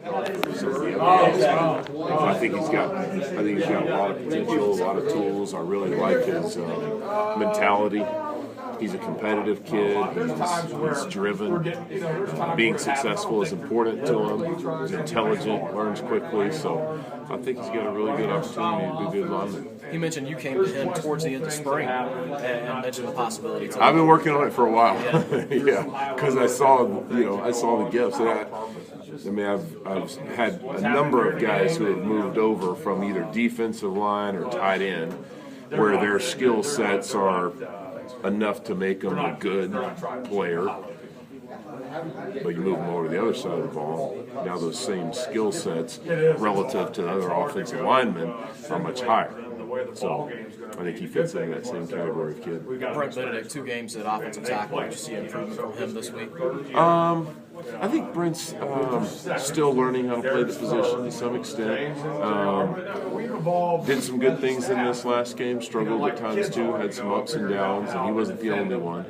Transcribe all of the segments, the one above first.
I think he's got a lot of potential, a lot of tools. I really like his mentality. He's a competitive kid. He's driven. Being successful is important to him. He's intelligent, learns quickly. So I think he's got a really good opportunity to be a good lineman. You mentioned you came to him towards the end of spring and mentioned the possibility. I've been working on it for a while. Yeah, because I saw the gifts. And I've had a number of guys who have moved over from either defensive line or tight end, where their skill sets are enough to make them a good player. But you move them over to the other side of the ball. Now those same skill sets relative to the other offensive linemen are much higher. So I think he fits into that same category of kid. Brent Benedict, 2 games at offensive tackle. Did you see improvement from him this week? I think Brent's still learning how to play the position to some extent. Did some good things in this last game, struggled at times too, had some ups and downs, and he wasn't the only one.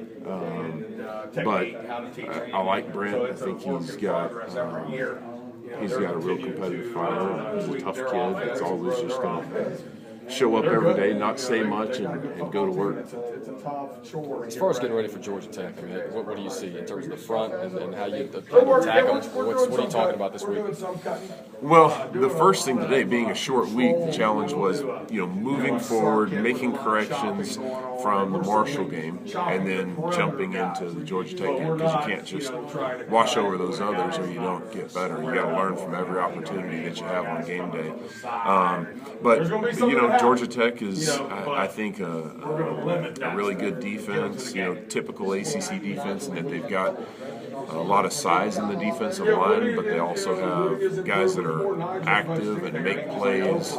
But I like Brent. I think he's got a real competitive fire. He's a tough kid that's always just going to show up every day, not say much, and go to work. As far as getting ready for Georgia Tech, I mean, what do you see in terms of the front and how you attack them? What are you talking about this week? Well, the first thing today, being a short week, the challenge was, moving forward, making corrections from the Marshall game, and then jumping into the Georgia Tech game, because you can't just wash over those others or you don't get better. You got to learn from every opportunity that you have on game day. But Georgia Tech is, I think, a really good defense. Typical ACC defense, in that they've got a lot of size in the defensive line, but they also have guys that are active and make plays.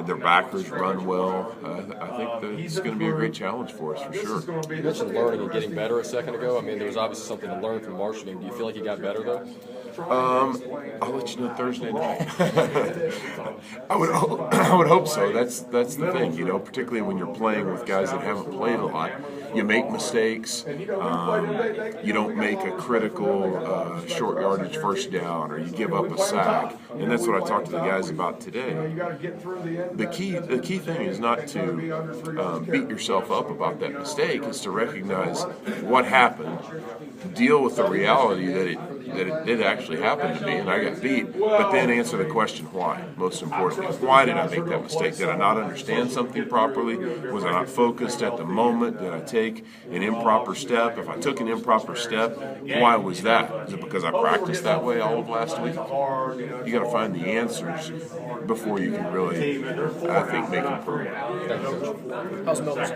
Their backers run well. I think that it's going to be a great challenge for us, for sure. You mentioned learning and getting better a second ago. I mean, there was obviously something to learn from the Marshall game. Do you feel like you got better, though? I'll let you know Thursday night. I would hope so. That's the thing, particularly when you're playing with guys that haven't played a lot. You make mistakes. You don't make a critical short yardage first down, or you give up a sack. And that's what I talked to the guys about today. The key thing is not to beat yourself up about that mistake. Is to recognize what happened, deal with the reality that it did actually happen to me, and I got beat, but then answer the question why, most importantly. Why did I make that mistake? Did I not understand something properly? Was I not focused at the moment? Did I take an improper step? If I took an improper step, why was that? Is it because I practiced that way all of last week? You got to find the answers before you can really, I think, make improvement. How's Milton?